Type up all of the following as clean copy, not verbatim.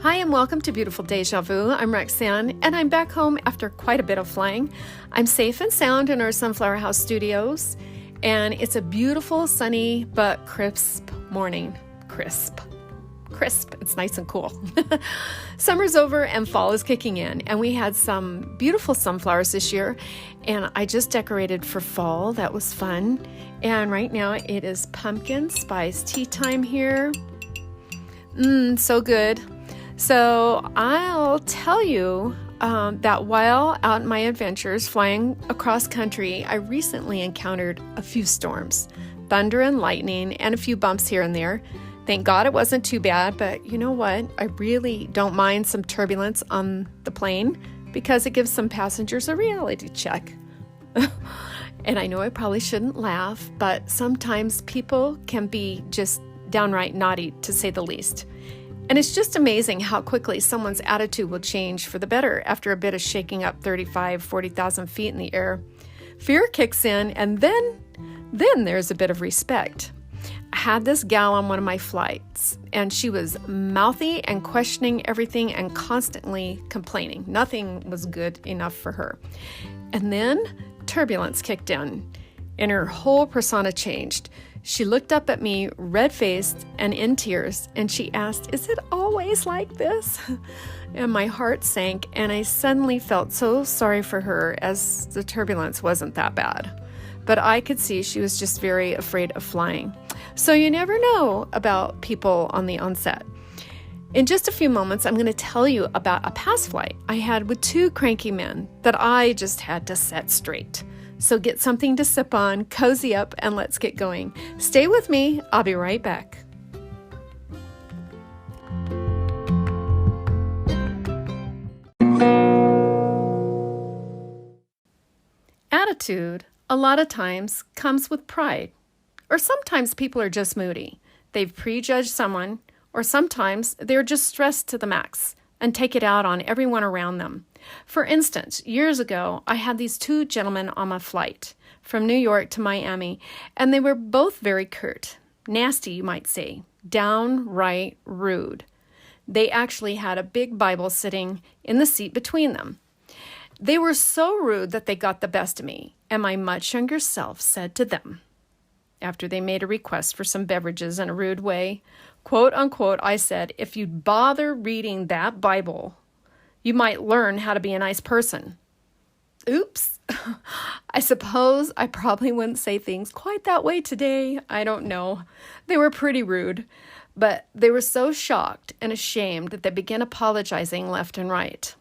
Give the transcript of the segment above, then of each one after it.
Hi and welcome to Beautiful Deja Vu. I'm Roxanne and I'm back home after quite a bit of flying. I'm safe and sound in our Sunflower House studios and it's a beautiful sunny but crisp morning. Crisp. It's nice and cool. Summer's over and fall is kicking in and we had some beautiful sunflowers this year and I just decorated for fall. That was fun. And right now it is pumpkin spice tea time here. So good. So I'll tell you that while out in my adventures flying across country, I recently encountered a few storms, thunder and lightning, and a few bumps here and there. Thank God it wasn't too bad, but you know what? I really don't mind some turbulence on the plane because it gives some passengers a reality check. And I know I probably shouldn't laugh, but sometimes people can be just downright naughty, to say the least. And it's just amazing how quickly someone's attitude will change for the better after a bit of shaking up 40,000 feet in the air. Fear kicks in, and then there's a bit of respect. I had this gal on one of my flights, and she was mouthy and questioning everything and constantly complaining. Nothing was good enough for her. And then turbulence kicked in, and her whole persona changed. She looked up at me, red-faced and in tears, and she asked, "Is it always like this?" And my heart sank, and I suddenly felt so sorry for her as the turbulence wasn't that bad. But I could see she was just very afraid of flying. So you never know about people on the onset. In just a few moments, I'm going to tell you about a past flight I had with two cranky men that I just had to set straight. So get something to sip on, cozy up, and let's get going. Stay with me. I'll be right back. Attitude, a lot of times, comes with pride. Or sometimes people are just moody. They've prejudged someone, or sometimes they're just stressed to the max and take it out on everyone around them. For instance, years ago, I had these two gentlemen on my flight from New York to Miami, and they were both very curt, nasty, you might say, downright rude. They actually had a big Bible sitting in the seat between them. They were so rude that they got the best of me, and my much younger self said to them, after they made a request for some beverages in a rude way, quote unquote, I said, "If you'd bother reading that Bible, you might learn how to be a nice person." Oops. I suppose I probably wouldn't say things quite that way today. I don't know. They were pretty rude, but they were so shocked and ashamed that they began apologizing left and right.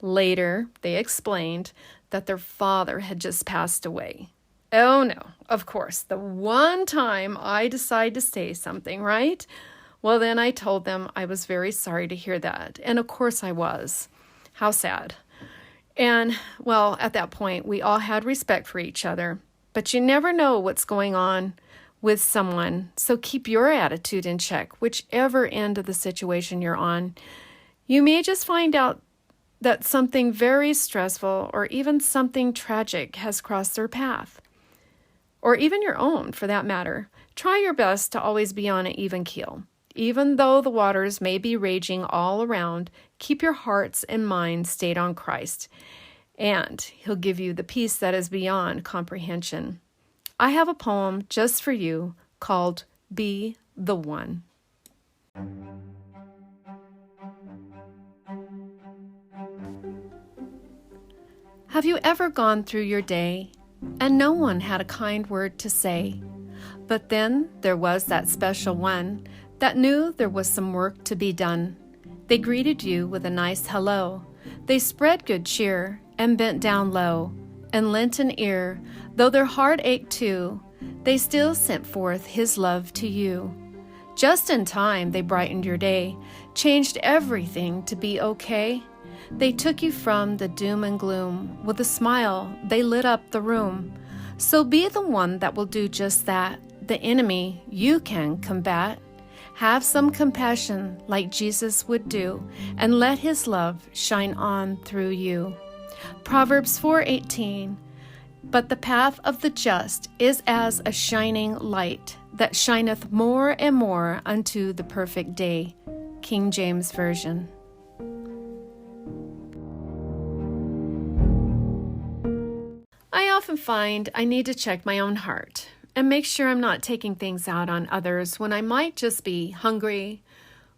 Later, they explained that their father had just passed away. Oh no, of course, the one time I decide to say something, right? Well, then I told them I was very sorry to hear that. And of course I was. How sad. And, well, at that point, we all had respect for each other. But you never know what's going on with someone, so keep your attitude in check, whichever end of the situation you're on. You may just find out that something very stressful or even something tragic has crossed their path. Or even your own, for that matter. Try your best to always be on an even keel. Even though the waters may be raging all around, keep your hearts and minds stayed on Christ, and He'll give you the peace that is beyond comprehension. I have a poem just for you called "Be the One." Have you ever gone through your day and no one had a kind word to say? But then there was that special one that knew there was some work to be done. They greeted you with a nice hello. They spread good cheer and bent down low and lent an ear. Though their heart ached too, they still sent forth His love to you. Just in time they brightened your day, changed everything to be okay. They took you from the doom and gloom. With a smile, they lit up the room. So be the one that will do just that. The enemy you can combat. Have some compassion like Jesus would do, and let His love shine on through you. Proverbs 4:18. But the path of the just is as a shining light that shineth more and more unto the perfect day. King James Version. I often find I need to check my own heart and make sure I'm not taking things out on others when I might just be hungry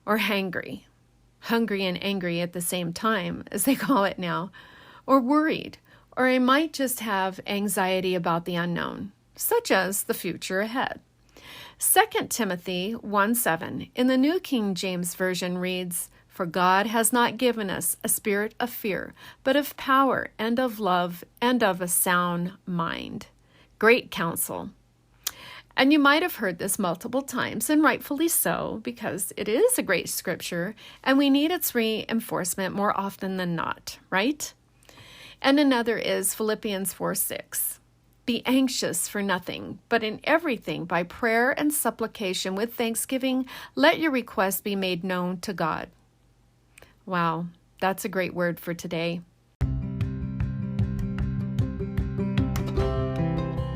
or hangry. Hungry and angry at the same time, as they call it now, or worried, or I might just have anxiety about the unknown, such as the future ahead. 2 Timothy 1:7 in the New King James Version reads, "For God has not given us a spirit of fear, but of power and of love and of a sound mind." Great counsel. And you might have heard this multiple times, and rightfully so, because it is a great scripture, and we need its reinforcement more often than not, right? And another is Philippians 4:6. "Be anxious for nothing, but in everything by prayer and supplication with thanksgiving, let your requests be made known to God." Wow, that's a great word for today.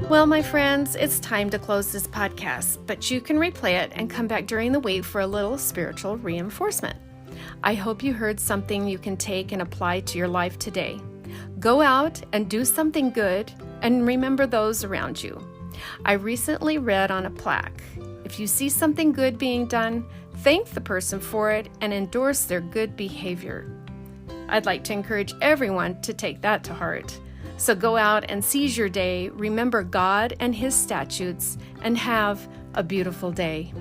Well, my friends, it's time to close this podcast, but you can replay it and come back during the week for a little spiritual reinforcement. I hope you heard something you can take and apply to your life today. Go out and do something good and remember those around you. I recently read on a plaque, if you see something good being done, thank the person for it and endorse their good behavior. I'd like to encourage everyone to take that to heart. So go out and seize your day, remember God and His statutes, and have a beautiful day.